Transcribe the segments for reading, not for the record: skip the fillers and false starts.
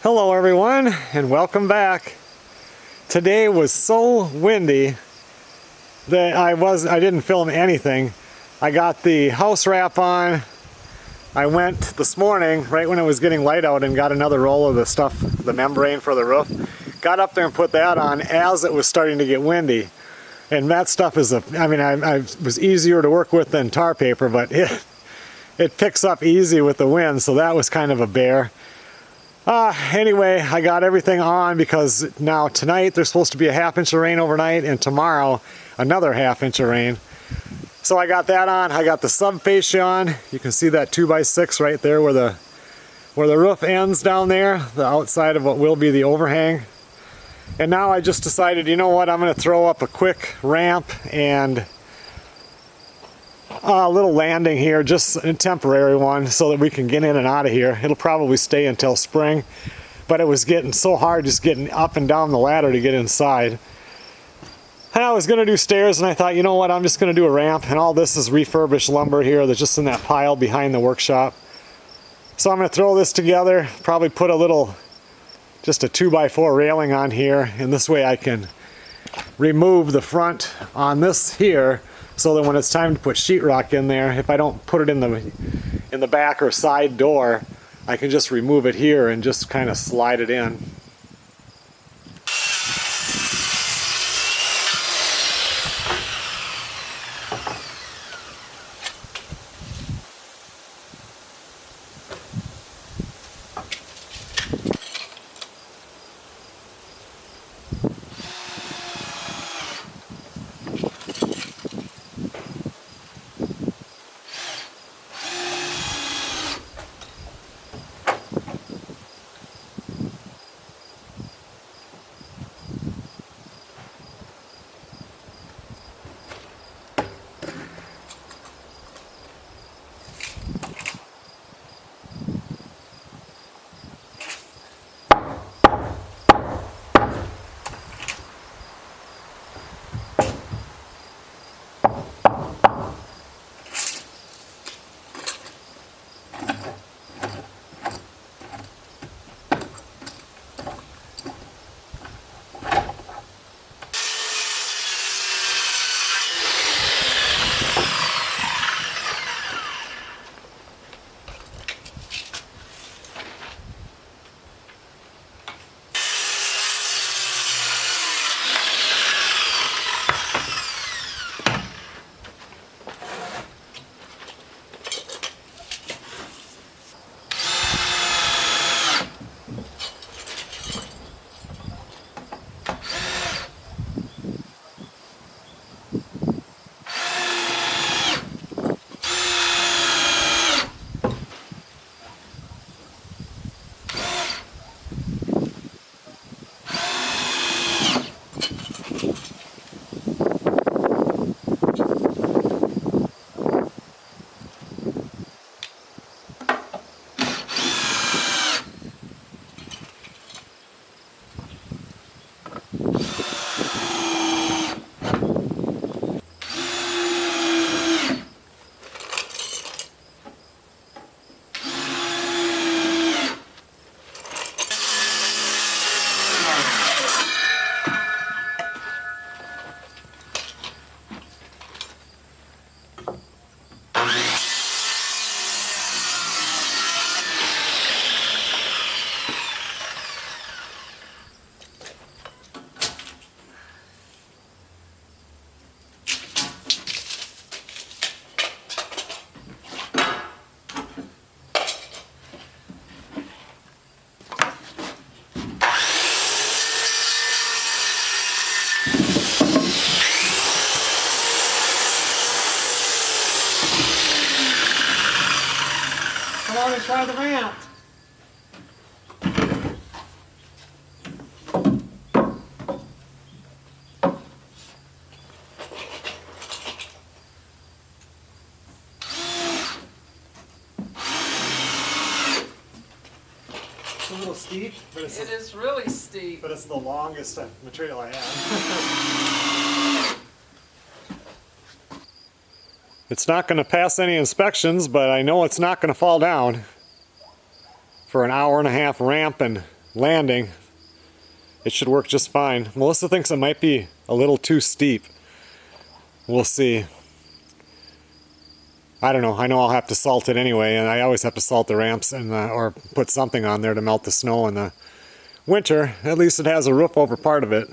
Hello everyone and welcome back. Today was so windy that I didn't film anything. I got the house wrap on. I went this morning right when it was getting light out and got another roll of the stuff, the membrane for the roof. Got up there and put that on as it was starting to get windy. And that stuff is I was easier to work with than tar paper, but it picks up easy with the wind, so that was kind of a bear. Anyway, I got everything on because now tonight there's supposed to be a ½ inch of rain overnight and tomorrow another ½ inch of rain. So I got that on. I got the sub fascia on. You can see that 2x6 right there where the roof ends down there, the outside of what will be the overhang. And now I just decided, you know what, I'm going to throw up a quick ramp and a little landing here, just a temporary one, so that we can get in and out of here. It'll probably stay until spring, but it was getting so hard just getting up and down the ladder to get inside. And I was going to do stairs, and I thought, you know what, I'm just going to do a ramp, and all this is refurbished lumber here that's just in that pile behind the workshop. So I'm going to throw this together, probably put just a 2x4 railing on here, and this way I can remove the front on this here, so that when it's time to put sheetrock in there, if I don't put it in the back or side door, I can just remove it here and just kind of slide it in. Come on and try the ramp. It's a little steep, but it is really steep. But it's the longest material I have. It's not going to pass any inspections, but I know it's not going to fall down. For an hour and a half ramp and landing. It should work just fine. Melissa thinks it might be a little too steep. We'll see. I don't know. I know I'll have to salt it anyway, and I always have to salt the ramps and or put something on there to melt the snow in the winter. At least it has a roof over part of it.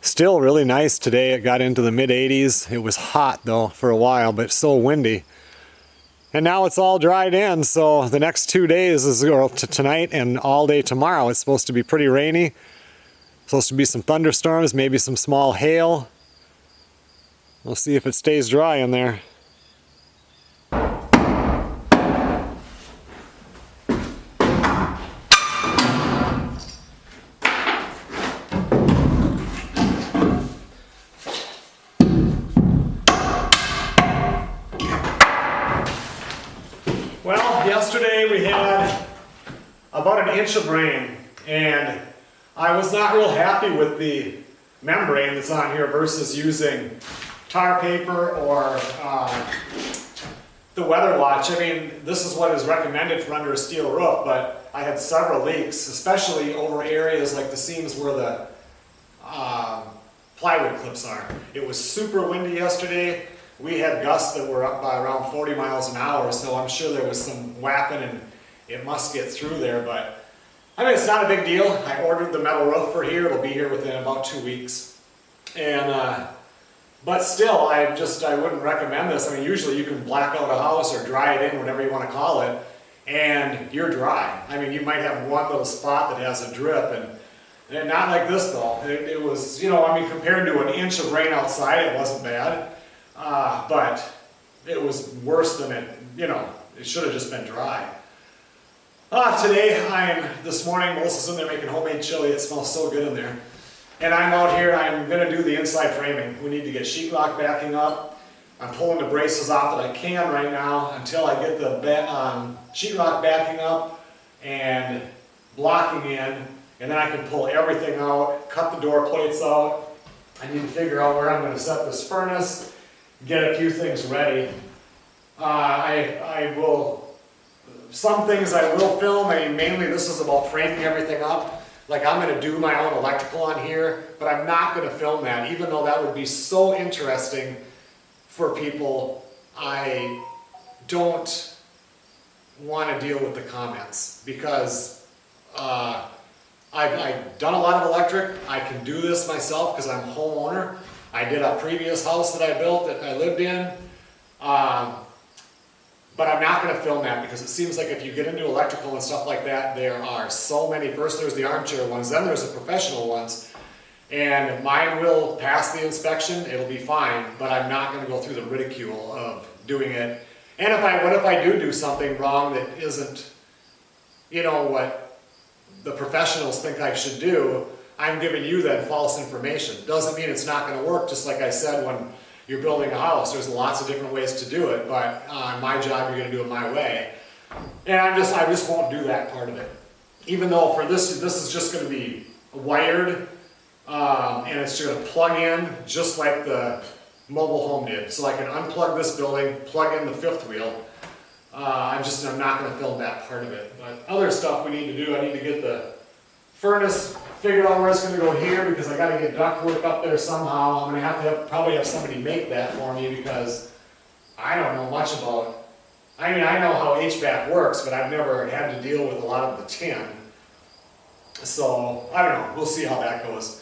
Still really nice today. It got into the mid 80s. It was hot though for a while, but so windy. And now it's all dried in, so the next 2 days is tonight and all day tomorrow. It's supposed to be pretty rainy. Supposed to be some thunderstorms, maybe some small hail. We'll see if it stays dry in there. Well, yesterday we had about an inch of rain, and I was not real happy with the membrane that's on here versus using tar paper or the weather watch. I mean, this is what is recommended for under a steel roof, but I had several leaks, especially over areas like the seams where the plywood clips are. It was super windy yesterday. We had gusts that were up by around 40 miles an hour, so I'm sure there was some whapping and it must get through there, but I mean, it's not a big deal. I ordered the metal roof for here. It'll be here within about 2 weeks. And, but still, I wouldn't recommend this. I mean, usually you can black out a house or dry it in, whatever you want to call it, and you're dry. I mean, you might have one little spot that has a drip, and not like this though. It was, you know, I mean, compared to an inch of rain outside, it wasn't bad. But it was worse than it, you know, it should have just been dry. Today, this morning, Melissa's in there making homemade chili. It smells so good in there. And I'm out here, I'm going to do the inside framing. We need to get sheetrock backing up. I'm pulling the braces off that I can right now until I get the sheetrock backing up and blocking in. And then I can pull everything out, cut the door plates out. I need to figure out where I'm going to set this furnace, get a few things ready. Some things I will film. I mean, mainly this is about framing everything up. Like, I'm going to do my own electrical on here, but I'm not going to film that, even though that would be so interesting for people. I don't want to deal with the comments because I've done a lot of electric. I can do this myself because I'm a homeowner. I did a previous house that I built that I lived in. But I'm not going to film that because it seems like if you get into electrical and stuff like that, there are so many. First there's the armchair ones, then there's the professional ones. And mine will pass the inspection, it'll be fine, but I'm not going to go through the ridicule of doing it. And what if I do something wrong that isn't, you know, what the professionals think I should do? I'm giving you then false information. Doesn't mean it's not going to work, just like I said when you're building a house. There's lots of different ways to do it, but my job, you're going to do it my way. And I just won't do that part of it. Even though for this is just going to be wired, and it's going to plug in just like the mobile home did. So I can unplug this building, plug in the fifth wheel. I'm not going to film that part of it. But other stuff we need to do, I need to get the furnace figured out where it's going to go here because I got to get ductwork up there somehow. I'm going to probably have somebody make that for me because I don't know much about. I mean, I know how HVAC works, but I've never had to deal with a lot of the tin. So I don't know. We'll see how that goes.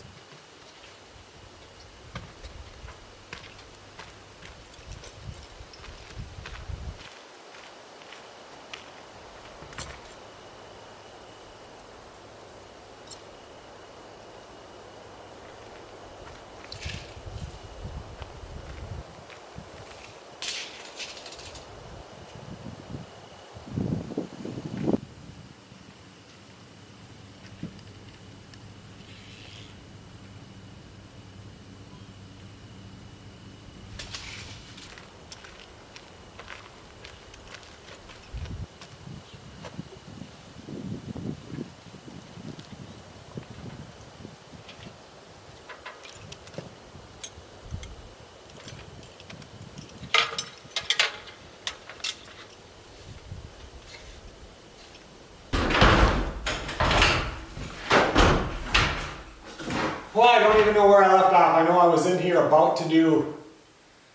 Well, I don't even know where I left off. I know I was in here about to do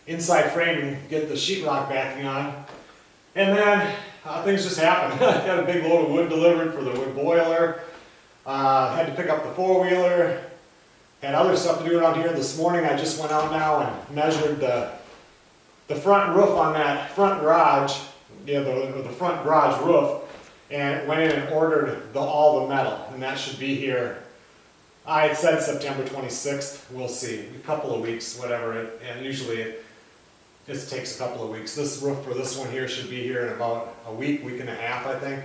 inside framing, get the sheetrock backing on, and then things just happened. I got a big load of wood delivered for the wood boiler. Had to pick up the four-wheeler. Had other stuff to do around here. This morning I just went out now and measured the front roof on that front garage, the front garage roof, and went in and ordered all the metal, and that should be here. I had said September 26th. We'll see. A couple of weeks, whatever. And usually it just takes a couple of weeks. This roof for this one here should be here in about a week and a half, I think.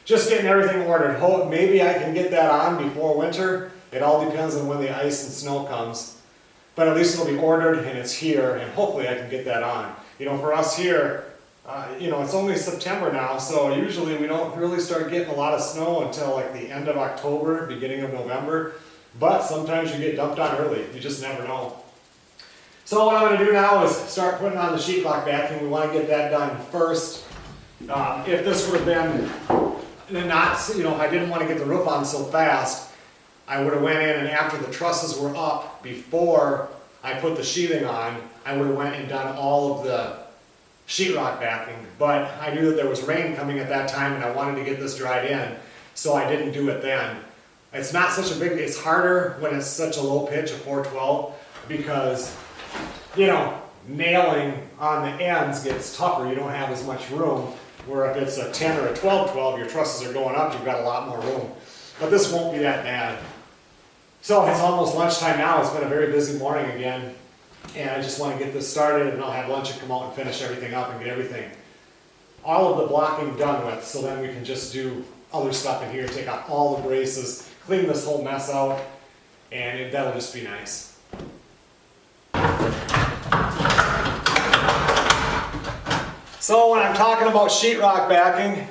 Just getting everything ordered. Hope maybe I can get that on before winter. It all depends on when the ice and snow comes. But at least it'll be ordered and it's here, and hopefully I can get that on. You know, for us here, it's only September now, so usually we don't really start getting a lot of snow until like the end of October, beginning of November. But sometimes you get dumped on early. You just never know. So what I'm going to do now is start putting on the sheetrock backing. We want to get that done first. If this would have been not, if I didn't want to get the roof on so fast, I would have went in and after the trusses were up, before I put the sheathing on, I would have went and done all of the sheetrock backing. But I knew that there was rain coming at that time and I wanted to get this dried in, so I didn't do it then. It's not such a big, it's harder when it's such a low pitch, a 412, because, nailing on the ends gets tougher. You don't have as much room, where if it's a 10 or a 12-12, your trusses are going up, you've got a lot more room. But this won't be that bad. So it's almost lunchtime now. It's been a very busy morning again, and I just want to get this started, and I'll have lunch and come out and finish everything up and get everything, all of the blocking done with, so then we can just do other stuff in here, take out all the braces, clean this whole mess out, and that'll just be nice. So when I'm talking about sheetrock backing,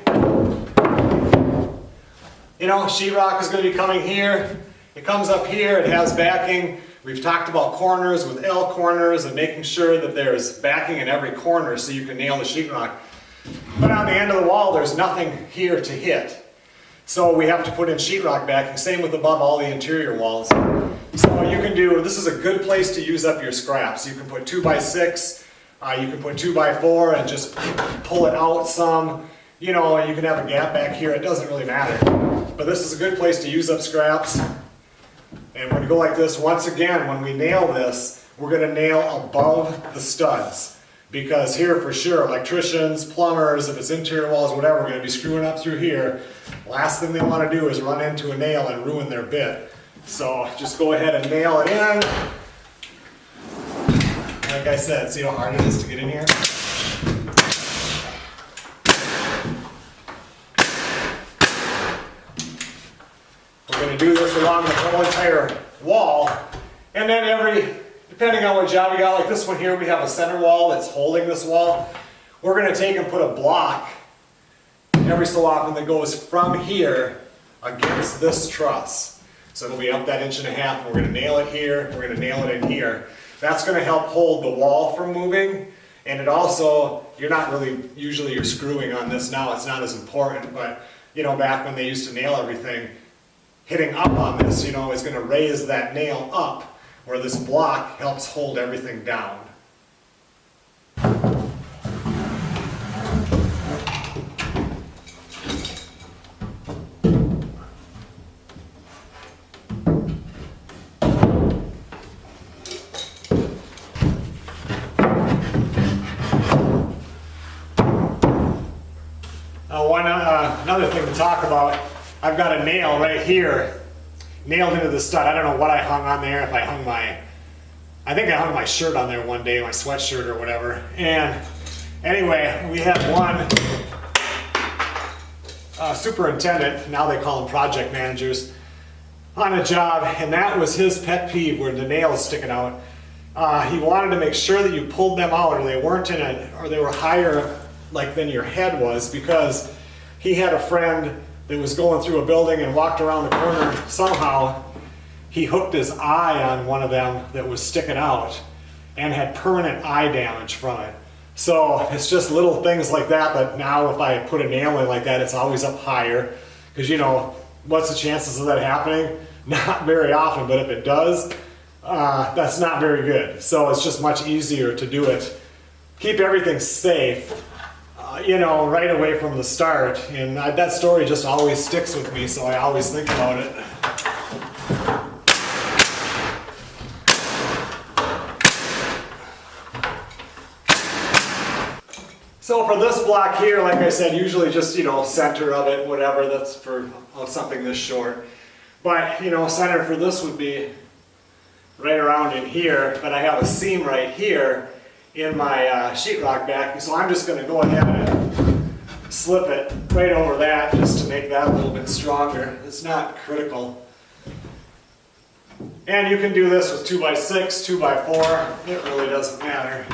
sheetrock is going to be coming here. It comes up here, it has backing. We've talked about corners with L corners and making sure that there's backing in every corner so you can nail the sheetrock. But on the end of the wall, there's nothing here to hit. So we have to put in sheetrock backing, same with above all the interior walls. So you can do, this is a good place to use up your scraps. You can put 2x6, you can put 2x4 and just pull it out some. You can have a gap back here, it doesn't really matter. But this is a good place to use up scraps. And we're going to go like this. Once again, when we nail this, we're going to nail above the studs. Because here for sure, electricians, plumbers, if it's interior walls, whatever, we're going to be screwing up through here. Last thing they want to do is run into a nail and ruin their bit. So just go ahead and nail it in. Like I said, see how hard it is to get in here? We're going to do this along the whole entire wall. And then depending on what job we got, like this one here, we have a center wall that's holding this wall. We're going to take and put a block every so often that goes from here against this truss. So it'll be up that 1.5 inches. We're going to nail it here. We're going to nail it in here. That's going to help hold the wall from moving. And it also, usually you're screwing on this now. It's not as important, but back when they used to nail everything, hitting up on this, is going to raise that nail up, where this block helps hold everything down. Another thing to talk about, I've got a nail right here nailed into the stud. I don't know what I hung on there, if I hung I think I hung my shirt on there one day, my sweatshirt or whatever. And anyway, we had one superintendent, now they call them project managers, on a job, and that was his pet peeve, where the nail is sticking out. He wanted to make sure that you pulled them out, or they weren't or they were higher than your head was, because he had a friend that was going through a building and walked around the corner. Somehow he hooked his eye on one of them that was sticking out and had permanent eye damage from it. So it's just little things like that, but now if I put a nail in like that, it's always up higher, because what's the chances of that happening? not very often, but if it does, that's not very good. So it's just much easier to do it. Keep everything safe, you know, right away from the start. And that story just always sticks with me, so I always think about it. So for this block here, like I said, usually just, you know, center of it, whatever, that's for something this short. But, you know, center for this would be right around in here, but I have a seam right here in my sheetrock backing, so I'm just going to go ahead and slip it right over that just to make that a little bit stronger. It's not critical. And you can do this with 2x6, 2x4, it really doesn't matter.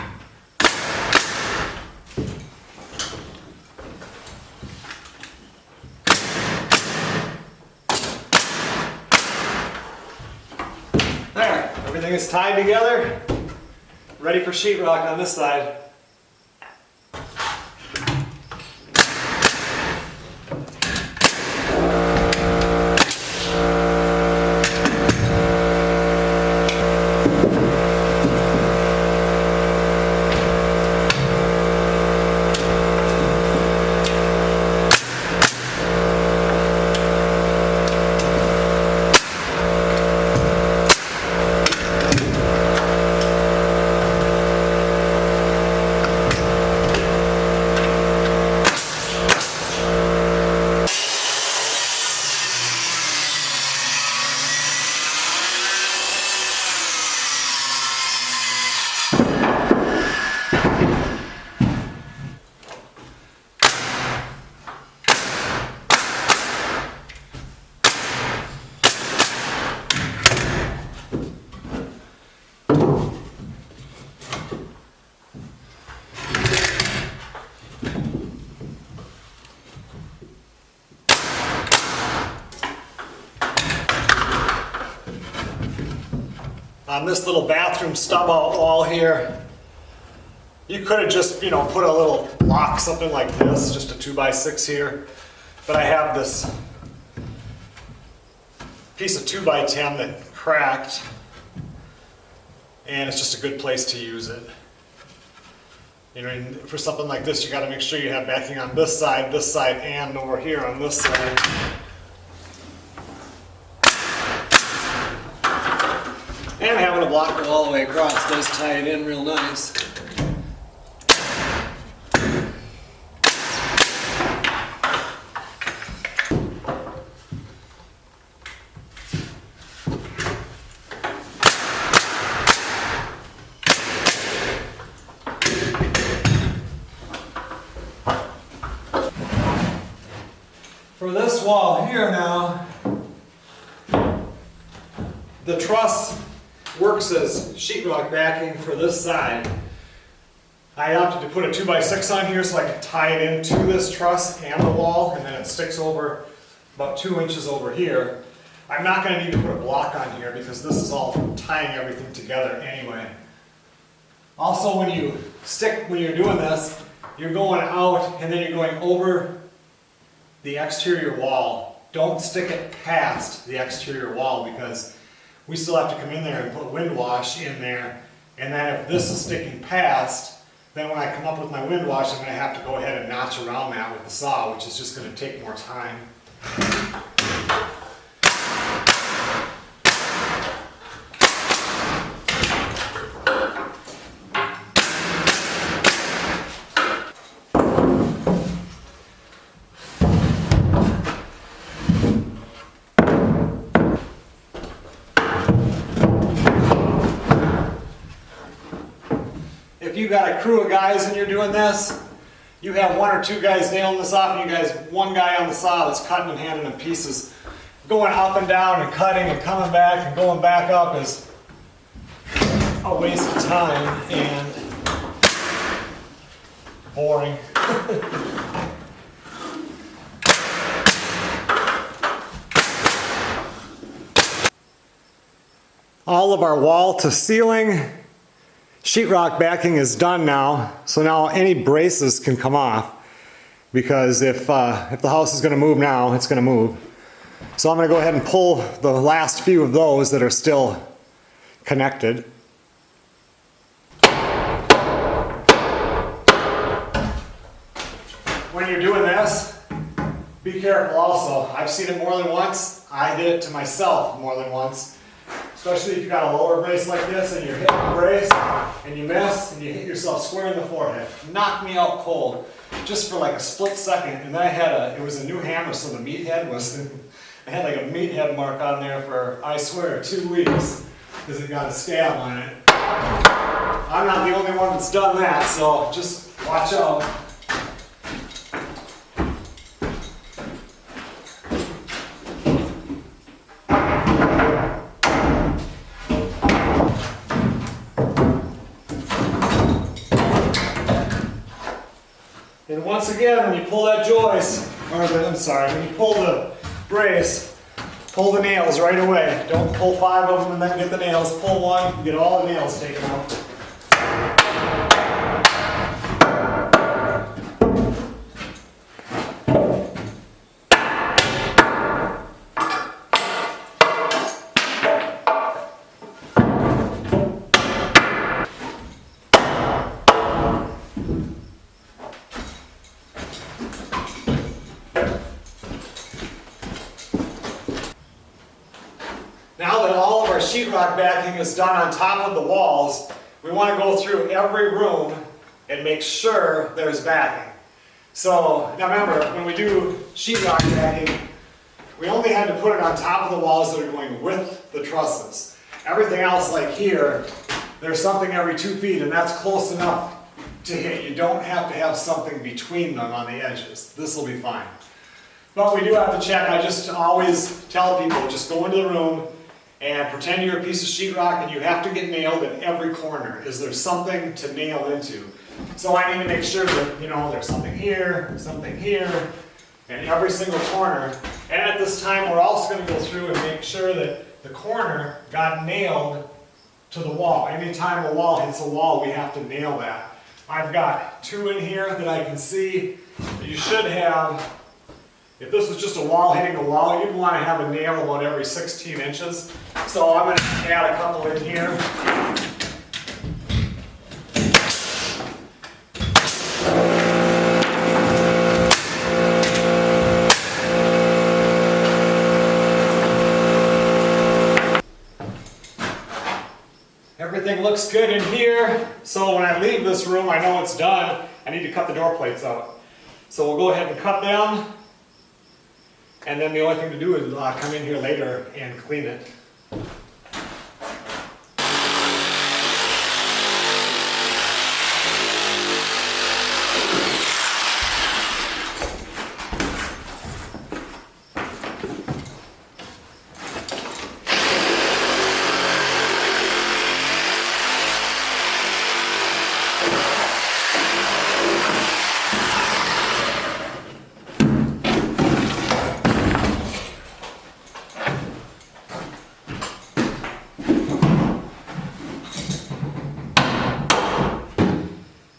There, everything is tied together, ready for sheetrock on this side. On this little bathroom stub out wall here, you could have just, you know, put a little block, something like this, just a 2x6 here. But I have this piece of 2x10 that cracked, and it's just a good place to use it. You know, and for something like this, you got to make sure you have backing on this side, and over here on this side. And having a block go all the way across does tie it in real nice. For this wall here now, the truss works as sheetrock backing for this side. I opted to put a 2x6 on here so I can tie it into this truss and the wall, and then it sticks over about 2 inches over here. I'm not going to need to put a block on here because this is all tying everything together anyway. Also, when you're doing this, you're going out and then you're going over the exterior wall. Don't stick it past the exterior wall because we still have to come in there and put wind wash in there, and then if this is sticking past, then when I come up with my wind wash, I'm going to have to go ahead and notch around that with the saw, which is just going to take more time. If you got a crew of guys and you're doing this, you have 1 or 2 guys nailing this off, and you guys, 1 guy on the saw that's cutting and handing them pieces. Going up and down and cutting and coming back and going back up is a waste of time and boring. All of our wall to ceiling sheetrock backing is done now, so now any braces can come off, because if the house is going to move now, it's going to move. So I'm going to go ahead and pull the last few of those that are still connected. When you're doing this, be careful also. I've seen it more than once. I did it to myself more than once. Especially if you've got a lower brace like this and you're hitting the brace and you miss and you hit yourself square in the forehead. Knocked me out cold just for like a split second. And then I had it was a new hammer, so the meathead was, I had like a meathead mark on there for, I swear, 2 weeks because it got a scab on it. I'm not the only one that's done that, so just watch out. And once again, when you pull that joist, when you pull the brace, pull the nails right away. Don't pull 5 of them and then get the nails. Pull one, get all the nails taken out. Now that all of our sheetrock backing is done on top of the walls, we want to go through every room and make sure there's backing. So now remember, when we do sheetrock backing, we only had to put it on top of the walls that are going with the trusses. Everything else, like here, there's something every 2 feet, and that's close enough to hit. You don't have to have something between them on the edges. This will be fine. But we do have to check. I just always tell people, just go into the room and pretend you're a piece of sheetrock and you have to get nailed in every corner. Is there something to nail into? So I need to make sure that, there's something here, and every single corner. And at this time, we're also going to go through and make sure that the corner got nailed to the wall. Anytime a wall hits a wall, we have to nail that. I've got 2 in here that I can see. You should have, if this was just a wall hitting a wall, you'd want to have a nail about every 16 inches. So I'm going to add a couple in here. Everything looks good in here. So when I leave this room, I know it's done. I need to cut the door plates out. So we'll go ahead and cut them. And then the only thing to do is come in here later and clean it.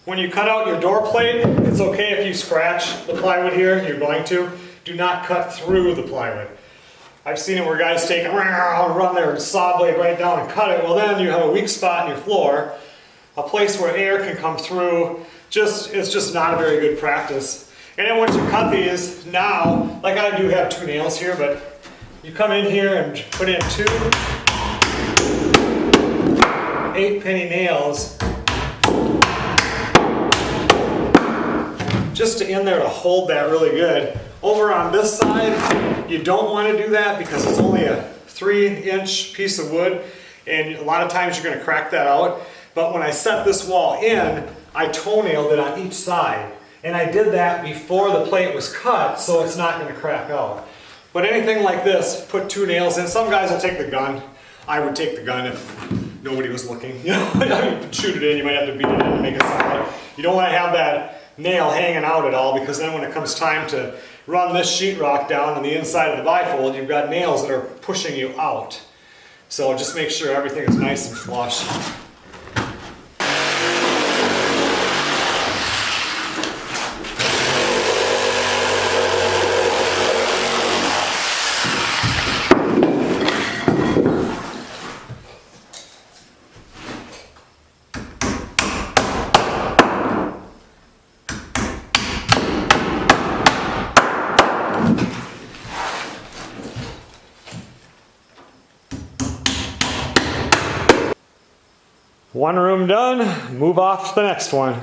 When you cut out your door plate, it's okay if you scratch the plywood here, you're going to. Do not cut through the plywood. I've seen it where guys take it, run their saw blade right down and cut it. Well, then you have a weak spot in your floor, a place where air can come through. It's just not a very good practice. And then once you cut these, now, like I do have 2 nails here, but you come in here and put in 2 8-penny nails just in there to hold that really good. Over on this side, you don't want to do that because it's only a 3-inch piece of wood, and a lot of times you're going to crack that out. But when I set this wall in, I toenailed it on each side. And I did that before the plate was cut, so it's not going to crack out. But anything like this, put 2 nails in. Some guys will take the gun. I would take the gun if nobody was looking. I mean, shoot it in, you might have to beat it in to make it solid. You don't want to have that nail hanging out at all, because then when it comes time to run this sheetrock down on the inside of the bifold, you've got nails that are pushing you out. So just make sure everything is nice and flush. One room done, move off to the next one.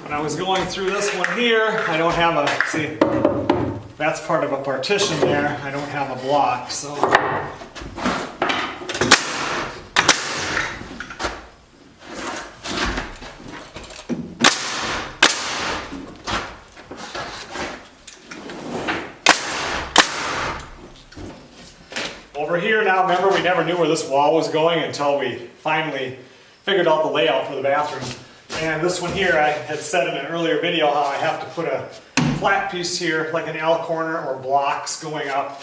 I was going through this one here, I don't have a, see, that's part of a partition there, I don't have a block, so. Over here now, remember we never knew where this wall was going until we finally figured out the layout for the bathroom. And this one here, I had said in an earlier video how I have to put a flat piece here, like an L corner or blocks going up,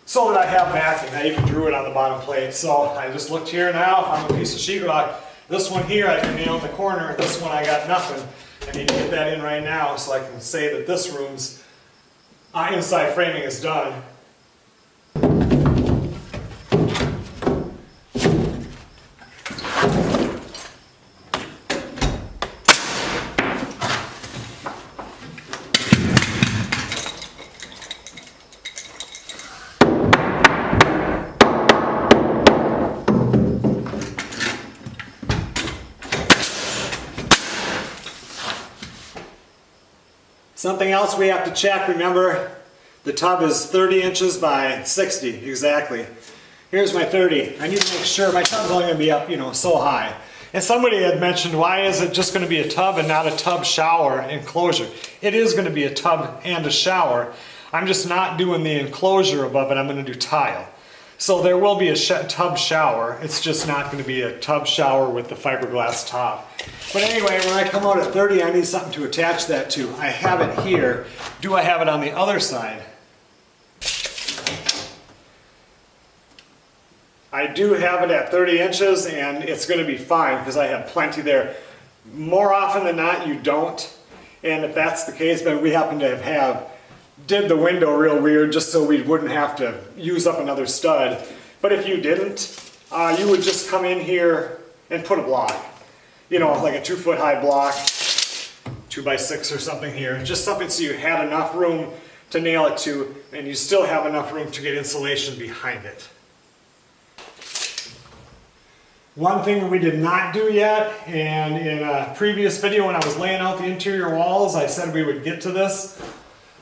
so that I have backing. I even drew it on the bottom plate. So I just looked here now, found a piece of sheetrock. This one here I can nail in the corner, this one I got nothing. I need to get that in right now so I can say that this room's inside framing is done. Something else we have to check, remember, the tub is 30 inches by 60, exactly. Here's my 30. I need to make sure my tub's only going to be up, so high. And somebody had mentioned, why is it just going to be a tub and not a tub shower enclosure? It is going to be a tub and a shower. I'm just not doing the enclosure above it, I'm going to do tile. So there will be a tub shower, it's just not going to be a tub shower with the fiberglass top. But anyway, when I come out at 30, I need something to attach that to. I have it here. Do I have it on the other side? I do have it at 30 inches and it's going to be fine because I have plenty there. More often than not, you don't. And if that's the case, but we happen to did the window real weird just so we wouldn't have to use up another stud. But if you didn't, you would just come in here and put a block. Like a 2-foot high block, 2x6 or something here. Just something so you had enough room to nail it to and you still have enough room to get insulation behind it. One thing we did not do yet, and in a previous video when I was laying out the interior walls, I said we would get to this.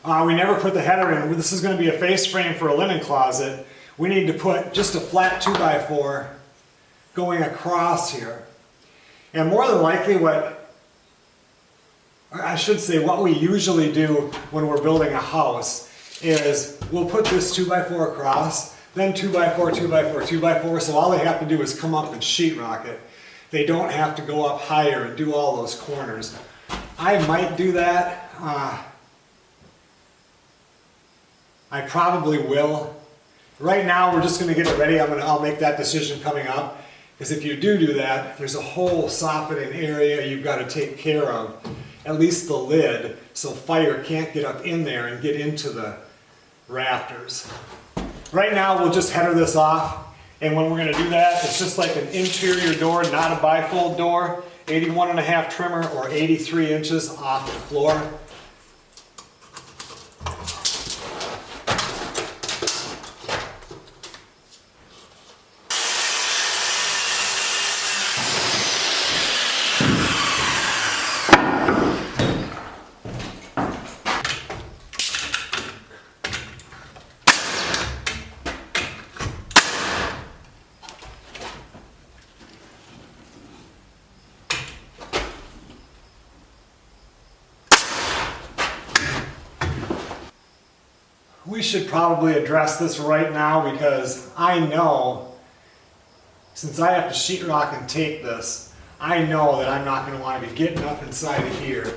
We never put the header in. This is going to be a face frame for a linen closet. We need to put just a flat 2x4 going across here. And more than likely what we usually do when we're building a house is we'll put this 2x4 across, then 2x4, 2x4, 2x4, so all they have to do is come up and sheetrock it. They don't have to go up higher and do all those corners. I might do that. I probably will. Right now we're just going to get it ready. I'll make that decision coming up. Because if you do that, there's a whole softening area you've got to take care of. At least the lid, so fire can't get up in there and get into the rafters. Right now we'll just header this off. And when we're going to do that, it's just like an interior door, not a bifold door. 81.5 trimmer or 83 inches off the floor. We should probably address this right now because I know, since I have to sheetrock and tape this, I know that I'm not going to want to be getting up inside of here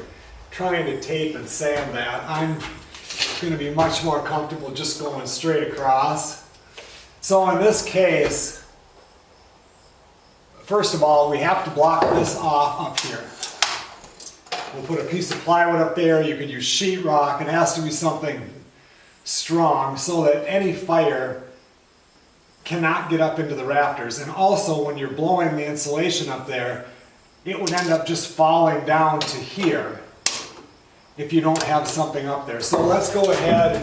trying to tape and sand that. I'm going to be much more comfortable just going straight across. So in this case, first of all, we have to block this off up here. We'll put a piece of plywood up there. You could use sheetrock. It has to be something strong so that any fire cannot get up into the rafters. And also, when you're blowing the insulation up there, it would end up just falling down to here if you don't have something up there. So let's go ahead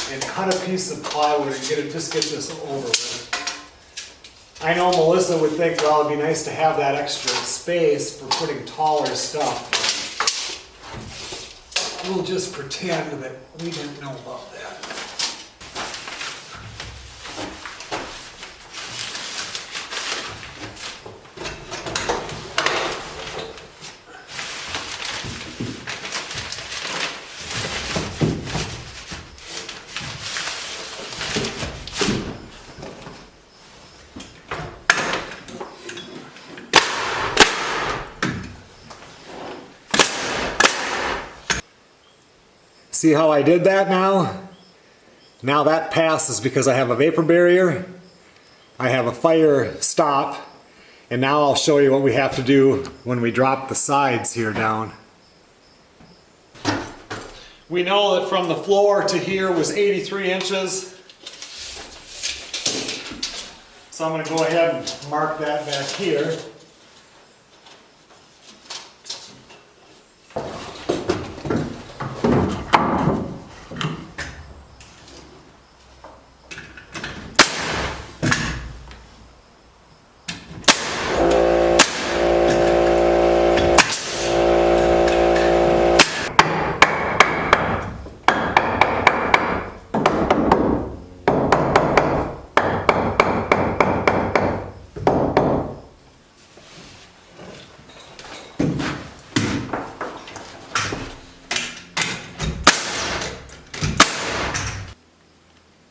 and cut a piece of plywood and just get this over with. I know Melissa would think, well, it'd be nice to have that extra space for putting taller stuff. We'll just pretend that we didn't know about that. See how I did that now? Now that passes because I have a vapor barrier, I have a fire stop, and now I'll show you what we have to do when we drop the sides here down. We know that from the floor to here was 83 inches. So I'm going to go ahead and mark that back here.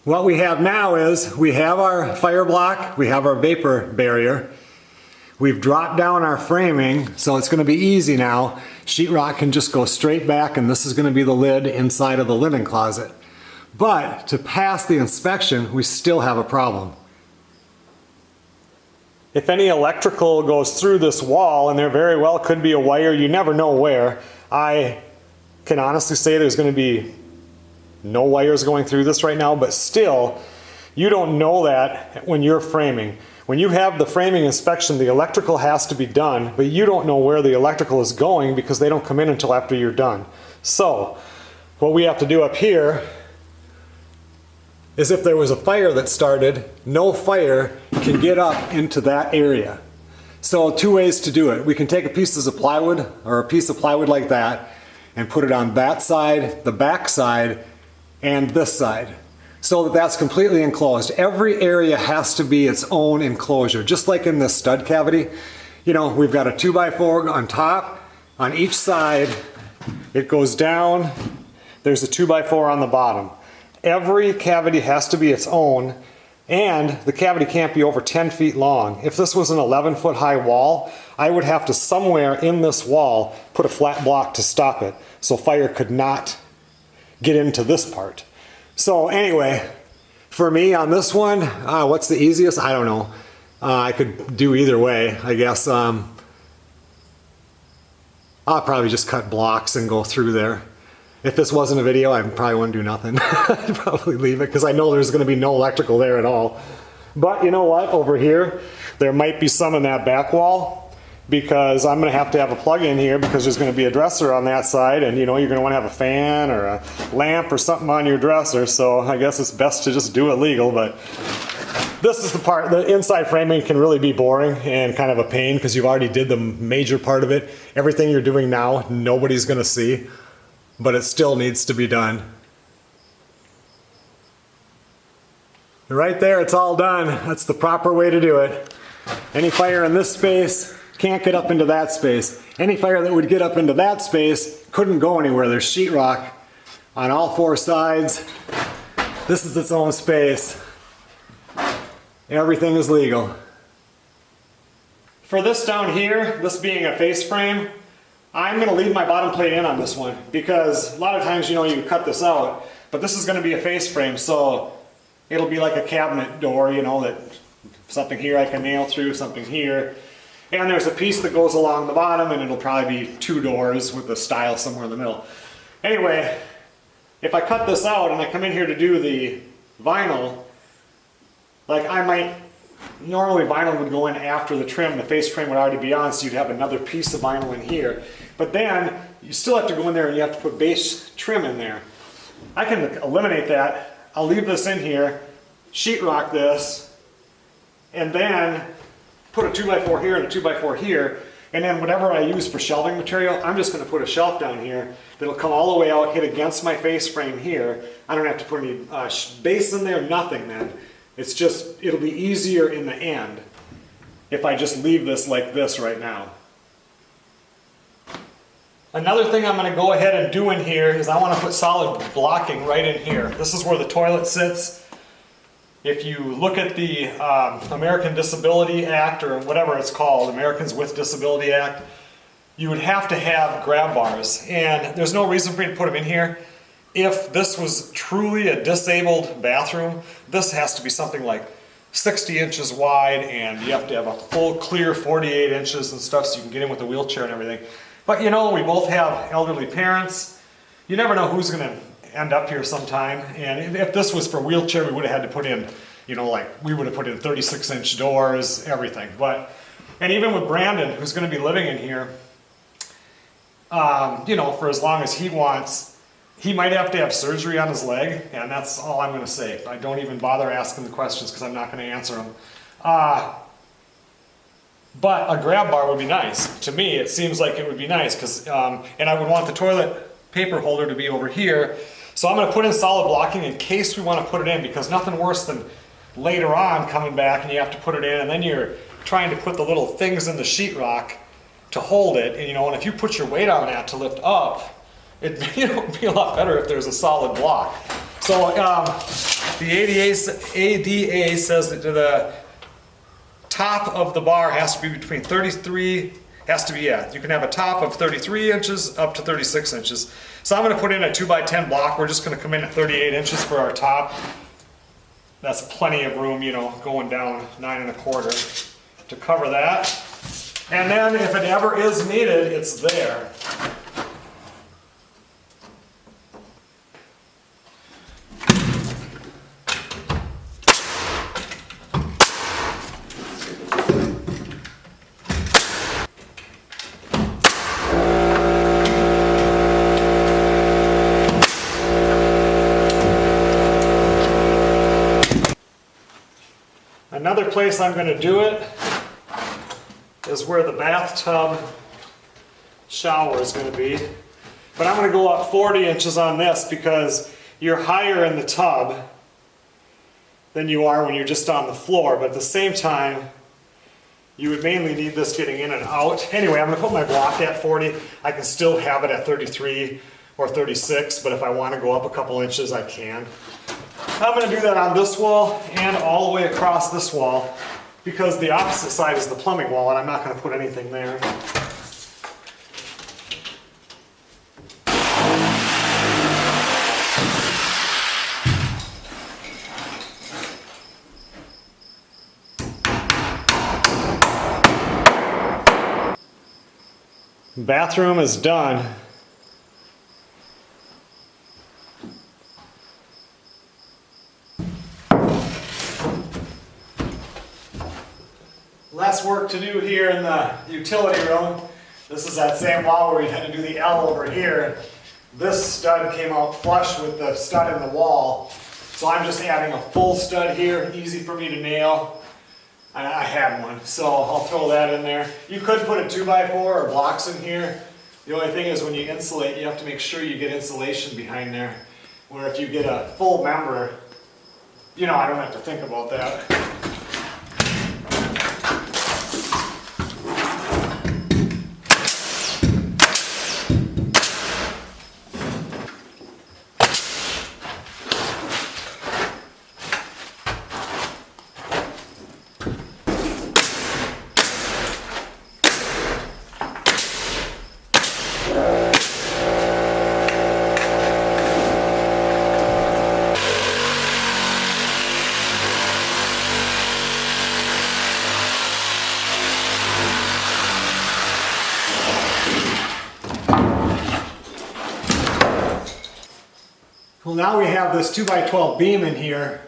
What we have now is we have our fire block, we have our vapor barrier, we've dropped down our framing, so it's going to be easy now. Sheetrock can just go straight back, and this is going to be the lid inside of the linen closet. But to pass the inspection, we still have a problem. If any electrical goes through this wall, and there very well could be a wire, you never know where, I can honestly say there's going to be no wires going through this right now, but still, you don't know that when you're framing. When you have the framing inspection, the electrical has to be done, but you don't know where the electrical is going because they don't come in until after you're done. So, what we have to do up here is if there was a fire that started, no fire can get up into that area. So, two ways to do it. We can take a piece of plywood, or a piece of plywood like that, and put it on that side, the back side, and this side, so that that's completely enclosed. Every area has to be its own enclosure, just like in this stud cavity. You know, we've got a 2x4 on top, on each side, it goes down, there's a 2x4 on the bottom. Every cavity has to be its own, and the cavity can't be over 10 feet long. If this was an 11-foot high wall, I would have to somewhere in this wall put a flat block to stop it, so fire could not get into this part. So anyway, for me on this one, what's the easiest? I don't know. I could do either way, I guess. I'll probably just cut blocks and go through there. If this wasn't a video, I probably wouldn't do nothing. I'd probably leave it because I know there's going to be no electrical there at all. But you know what? Over here, there might be some in that back wall, because I'm going to have a plug in here because there's going to be a dresser on that side, and you know, you're going to want to have a fan or a lamp or something on your dresser, so I guess it's best to just do it legal. But this is the part, the inside framing can really be boring and kind of a pain because you've already did the major part of it. Everything you're doing now, nobody's going to see, but it still needs to be done. Right there, it's all done. That's the proper way to do it. Any fire in this space can't get up into that space. Any fire that would get up into that space couldn't go anywhere. There's sheetrock on all four sides. This is its own space. Everything is legal. For this down here, this being a face frame, I'm going to leave my bottom plate in on this one because a lot of times, you know, you cut this out, but this is going to be a face frame, so it'll be like a cabinet door, you know, that something here I can nail through, something here. And there's a piece that goes along the bottom, and it'll probably be 2 doors with a stile somewhere in the middle. Anyway, if I cut this out and I come in here to do the vinyl, like normally vinyl would go in after the trim, the face frame would already be on, so you'd have another piece of vinyl in here. But then you still have to go in there and you have to put base trim in there. I can eliminate that. I'll leave this in here, sheetrock this, and then put a 2x4 here and a 2x4 here, and then whatever I use for shelving material, I'm just going to put a shelf down here that'll come all the way out, hit against my face frame here. I don't have to put any base in there, nothing then. It's just, it'll be easier in the end if I just leave this like this right now. Another thing I'm going to go ahead and do in here is I want to put solid blocking right in here. This is where the toilet sits. If you look at the American Disability Act, or whatever it's called, Americans with Disability Act, you would have to have grab bars. And there's no reason for me to put them in here. If this was truly a disabled bathroom, this has to be something like 60 inches wide, and you have to have a full clear 48 inches and stuff so you can get in with a wheelchair and everything. But you know, we both have elderly parents. You never know who's going to end up here sometime. And if this was for a wheelchair, we would have had to put in, you know, like we would have put in 36-inch doors, everything. And even with Brandon, who's going to be living in here, you know, for as long as he wants, he might have to have surgery on his leg, and that's all I'm going to say. I don't even bother asking the questions because I'm not going to answer them. But a grab bar would be nice. To me, it seems like it would be nice, because, and I would want the toilet paper holder to be over here. So I'm going to put in solid blocking in case we want to put it in, because nothing worse than later on coming back and you have to put it in, and then you're trying to put the little things in the sheetrock to hold it. And you know, and if you put your weight on that to lift up, it'd be a lot better if there's a solid block. So the ADA says that the top of the bar has to be between 33, you can have a top of 33 inches up to 36 inches. So I'm going to put in a 2x10 block. We're just going to come in at 38 inches for our top. That's plenty of room, you know, going down 9 1/4 to cover that. And then if it ever is needed, it's there. Another place I'm going to do it is where the bathtub shower is going to be. But I'm going to go up 40 inches on this because you're higher in the tub than you are when you're just on the floor. But at the same time, you would mainly need this getting in and out. Anyway, I'm going to put my block at 40. I can still have it at 33 or 36, but if I want to go up a couple inches, I can. I'm going to do that on this wall and all the way across this wall, because the opposite side is the plumbing wall and I'm not going to put anything there. Bathroom is done. Less work to do here in the utility room. This is that same wall where we had to do the L over here. This stud came out flush with the stud in the wall. So I'm just adding a full stud here, easy for me to nail. I had one, so I'll throw that in there. You could put a 2x4 or blocks in here. The only thing is when you insulate, you have to make sure you get insulation behind there. Where if you get a full member, you know, I don't have to think about that. Well, now we have this 2x12 beam in here,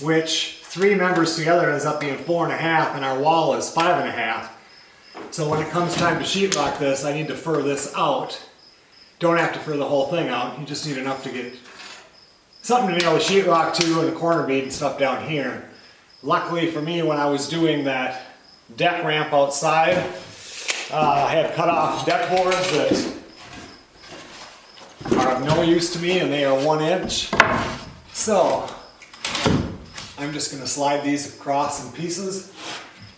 which 3 members together ends up being 4.5, and our wall is 5.5. So when it comes time to sheetrock this, I need to fur this out. Don't have to fur the whole thing out, you just need enough to get something to nail the sheetrock to and the corner bead and stuff down here. Luckily for me, when I was doing that deck ramp outside, I had cut off deck boards that are of no use to me, and they are 1 inch. So I'm just going to slide these across in pieces,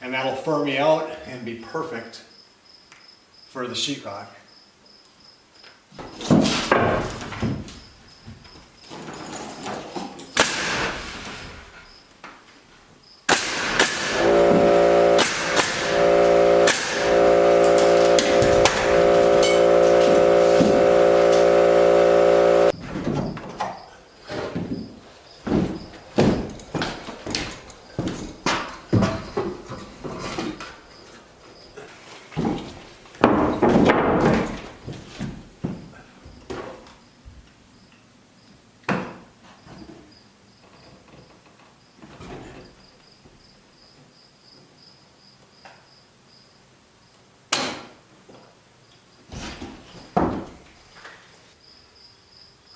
and that'll fur me out and be perfect for the sheetrock.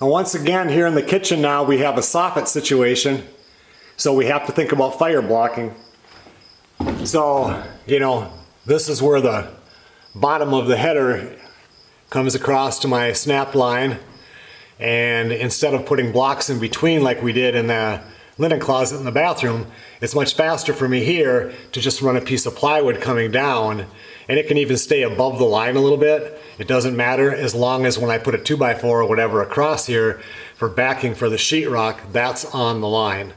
Now once again, here in the kitchen now, we have a soffit situation, so we have to think about fire blocking. So, you know, this is where the bottom of the header comes across to my snap line, and instead of putting blocks in between like we did in the linen closet in the bathroom, it's much faster for me here to just run a piece of plywood coming down, and it can even stay above the line a little bit. It doesn't matter as long as when I put a 2x4 or whatever across here for backing for the sheetrock, that's on the line.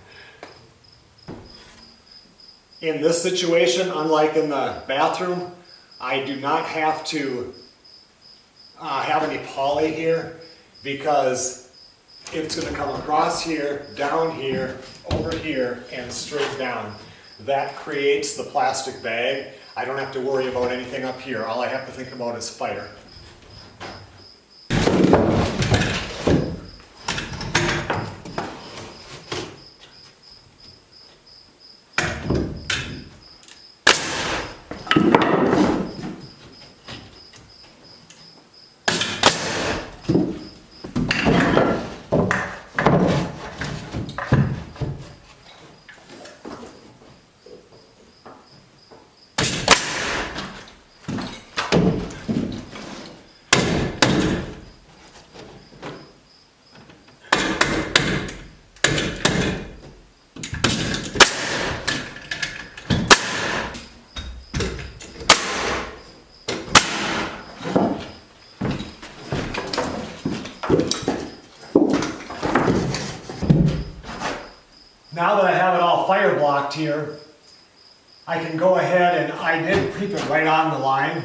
In this situation, unlike in the bathroom, I do not have to have any poly here, because it's going to come across here, down here, over here, and straight down. That creates the plastic bag. I don't have to worry about anything up here. All I have to think about is fire. Now that I have it all fire blocked here, I can go ahead, and I did keep it right on the line.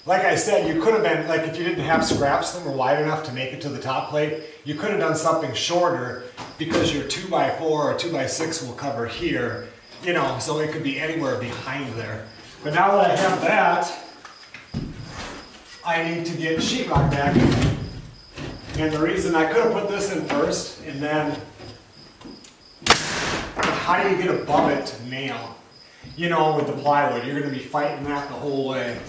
Like I said, you could have been, like if you didn't have scraps that were wide enough to make it to the top plate, you could have done something shorter, because your 2x4 or 2x6 will cover here, you know, so it could be anywhere behind there. But now that I have that, I need to get sheetrock back in. And the reason I could have put this in first, and then how do you get above it to nail? You know, with the plywood, you're going to be fighting that the whole way.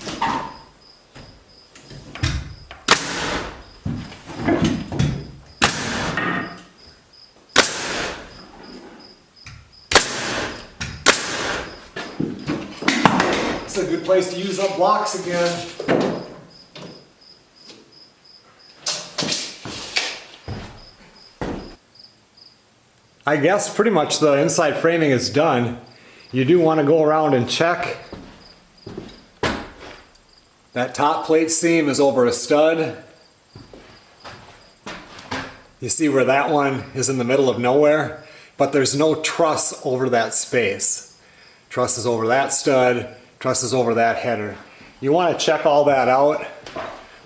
It's a good place to use up blocks again. I guess pretty much the inside framing is done. You do want to go around and check. That top plate seam is over a stud. You see where that one is in the middle of nowhere, but there's no truss over that space. Truss is over that stud, truss is over that header. You want to check all that out.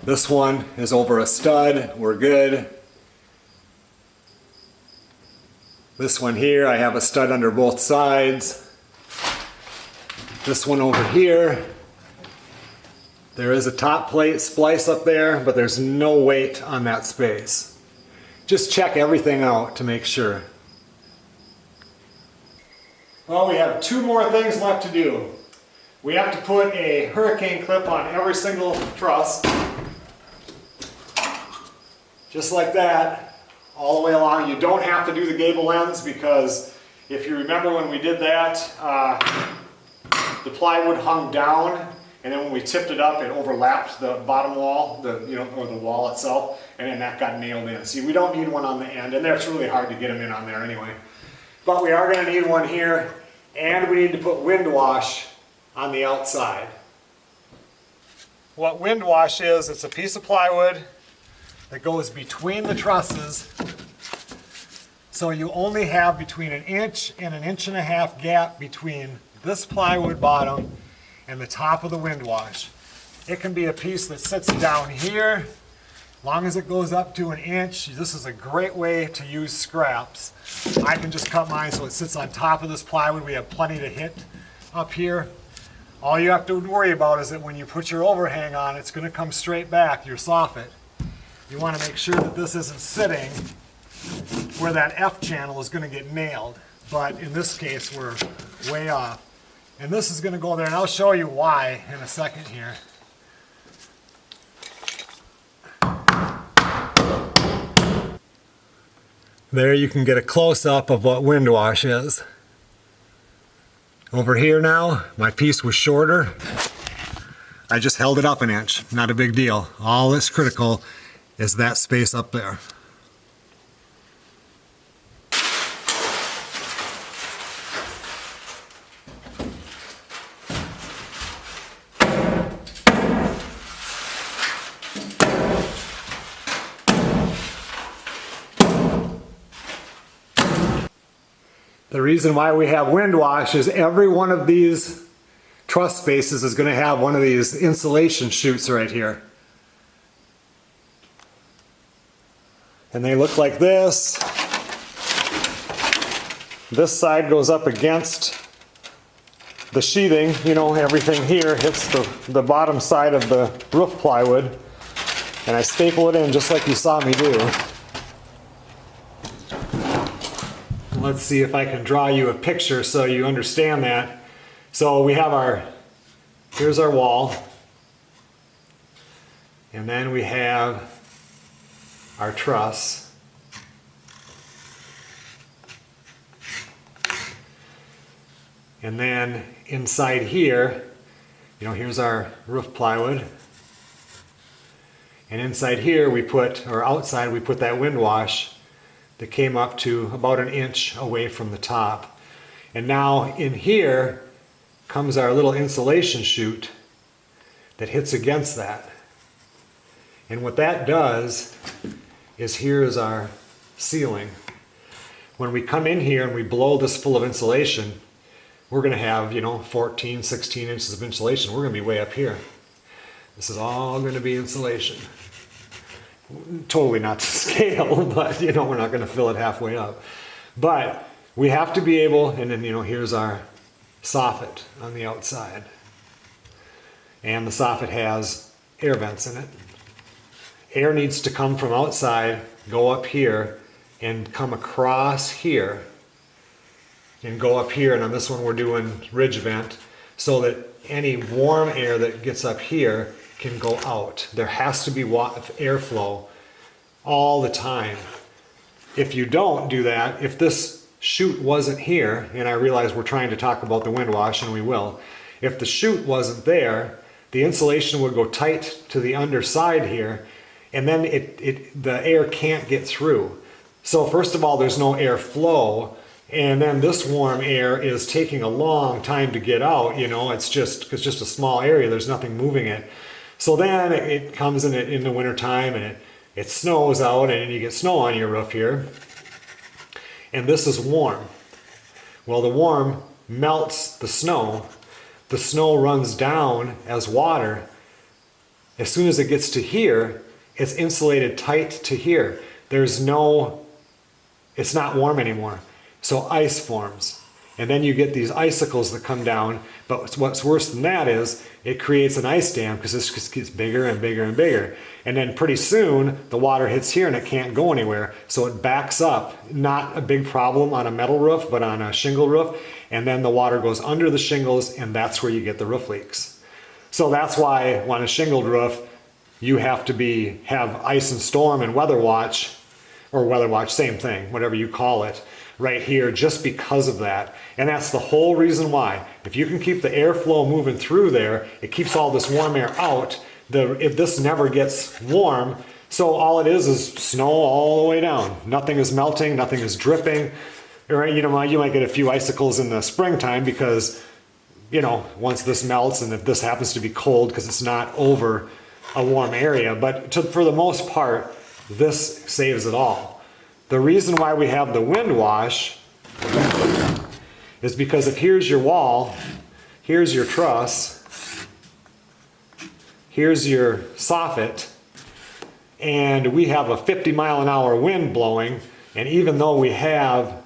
This one is over a stud, we're good. This one here, I have a stud under both sides. This one over here, there is a top plate splice up there, but there's no weight on that space. just check everything out to make sure. Well, we have 2 more things left to do. We have to put a hurricane clip on every single truss. Just like that, all the way along. You don't have to do the gable ends because if you remember when we did that, the plywood hung down, and then when we tipped it up, it overlapped the bottom wall, or the wall itself, and then that got nailed in. See, we don't need one on the end, and it's really hard to get them in on there anyway. But we are going to need one here, and we need to put wind wash on the outside. What wind wash is, it's a piece of plywood that goes between the trusses, so you only have between 1 inch and 1.5 inch gap between this plywood bottom and the top of the wind wash. It can be a piece that sits down here, long as it goes up to 1 inch. This is a great way to use scraps. I can just cut mine so it sits on top of this plywood. We have plenty to hit up here. All you have to worry about is that when you put your overhang on, it's going to come straight back, your soffit. You want to make sure that this isn't sitting where that F channel is going to get nailed. But in this case, we're way off. And this is going to go there, and I'll show you why in a second here. There you can get a close-up of what wind wash is. Over here now, my piece was shorter. I just held it up 1 inch, not a big deal. All that's critical is that space up there. The reason why we have wind wash is every one of these truss spaces is going to have one of these insulation chutes right here. And they look like this. This side goes up against the sheathing, everything here hits the bottom side of the roof plywood. And I staple it in just like you saw me do. Let's see if I can draw you a picture so you understand that. So we have here's our wall. And then we have our truss. And then inside here, here's our roof plywood. And inside here outside we put that wind wash that came up to about 1 inch away from the top. And now in here comes our little insulation chute that hits against that. And what that does is here is our ceiling. When we come in here and we blow this full of insulation, we're going to have 14, 16 inches of insulation. We're going to be way up here. This is all going to be insulation. Totally not to scale, but we're not going to fill it halfway up. But we have to be able, and then here's our soffit on the outside. And the soffit has air vents in it. Air needs to come from outside, go up here, and come across here, and go up here. And on this one we're doing ridge vent, so that any warm air that gets up here can go out. There has to be airflow all the time. If you don't do that, if this chute wasn't here, and I realize we're trying to talk about the wind wash, and we will, if the chute wasn't there, the insulation would go tight to the underside here, and then the air can't get through. So first of all, there's no airflow, and then this warm air is taking a long time to get out. It's just a small area, there's nothing moving it. So then it comes in the winter time, and it snows out, and you get snow on your roof here. And this is warm. Well, the warm melts the snow. The snow runs down as water. As soon as it gets to here, it's insulated tight to here. It's not warm anymore. So ice forms. and then you get these icicles that come down. But what's worse than that is it creates an ice dam because this just gets bigger and bigger and bigger. And then pretty soon the water hits here and it can't go anywhere. So it backs up, not a big problem on a metal roof, but on a shingle roof. And then the water goes under the shingles, and that's where you get the roof leaks. So that's why on a shingled roof, you have to have ice and storm and weather watch, or weather watch, same thing, whatever you call it, right here, just because of that. And that's the whole reason why. If you can keep the airflow moving through there, it keeps all this warm air out. If this never gets warm, so all it is snow all the way down. Nothing is melting, nothing is dripping. Right? You might get a few icicles in the springtime because, once this melts, and if this happens to be cold because it's not over a warm area, but for the most part, this saves it all. The reason why we have the wind wash is because if here's your wall, here's your truss, here's your soffit, and we have a 50-mile-an-hour wind blowing, and even though we have,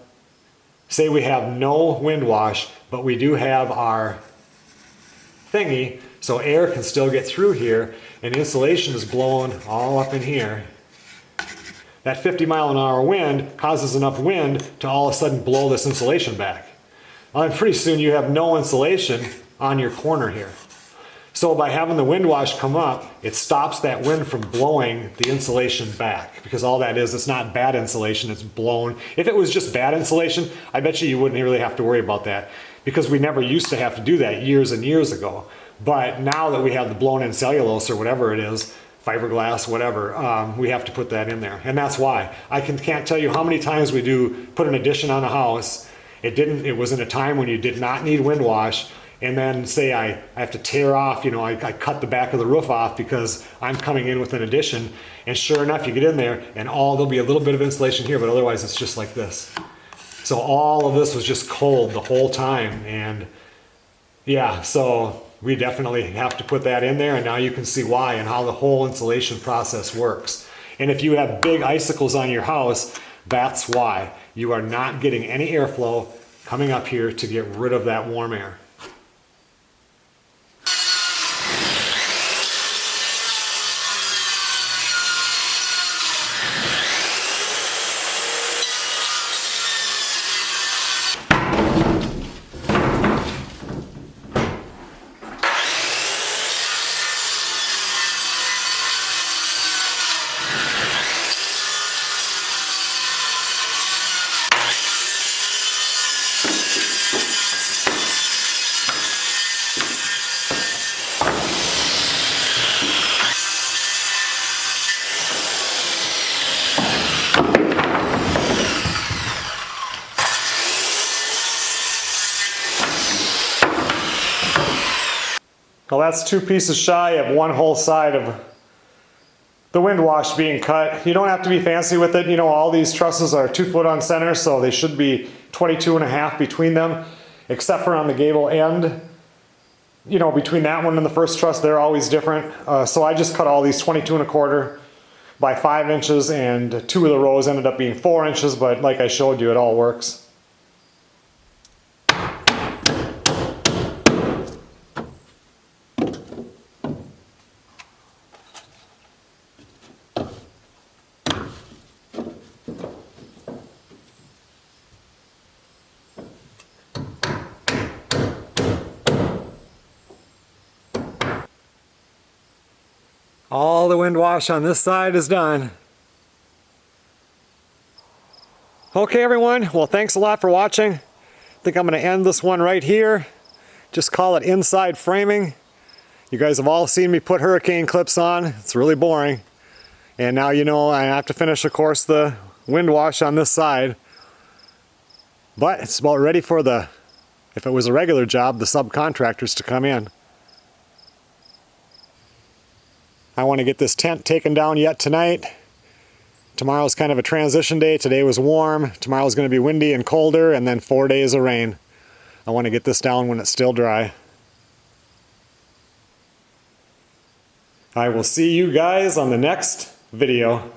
say we have no wind wash, but we do have our thingy, so air can still get through here, and insulation is blowing all up in here. That 50-mile-an-hour wind causes enough wind to all of a sudden blow this insulation back. And pretty soon you have no insulation on your corner here. So by having the wind wash come up, it stops that wind from blowing the insulation back, because all that is, it's not bad insulation, it's blown. If it was just bad insulation, I bet you wouldn't really have to worry about that, because we never used to have to do that years and years ago. But now that we have the blown in cellulose or whatever it is, fiberglass, whatever, we have to put that in there. And that's why. I can't tell you how many times we put an addition on a house. It was in a time when you did not need wind wash, and then say I have to tear off, I cut the back of the roof off because I'm coming in with an addition, and sure enough you get in there and there'll be a little bit of insulation here, but otherwise it's just like this. So all of this was just cold the whole time, and yeah, so we definitely have to put that in there, and now you can see why and how the whole insulation process works. And if you have big icicles on your house, that's why. You are not getting any airflow coming up here to get rid of that warm air. Well, that's 2 pieces shy of 1 whole side of the wind wash being cut. You don't have to be fancy with it. All these trusses are 2 foot on center, so they should be 22.5 between them, except for on the gable end. Between that one and the first truss, they're always different. So I just cut all these 22.25 by 5 inches, and 2 of the rows ended up being 4 inches, but like I showed you, it all works. All the wind wash on this side is done. Okay everyone, well thanks a lot for watching. I think I'm going to end this one right here. Just call it inside framing. You guys have all seen me put hurricane clips on. It's really boring. And now I have to finish, of course, the wind wash on this side. But it's about ready for if it was a regular job, the subcontractors to come in. I want to get this tent taken down yet tonight. Tomorrow's kind of a transition day. Today was warm. Tomorrow's going to be windy and colder, and then 4 days of rain. I want to get this down when it's still dry. I will see you guys on the next video.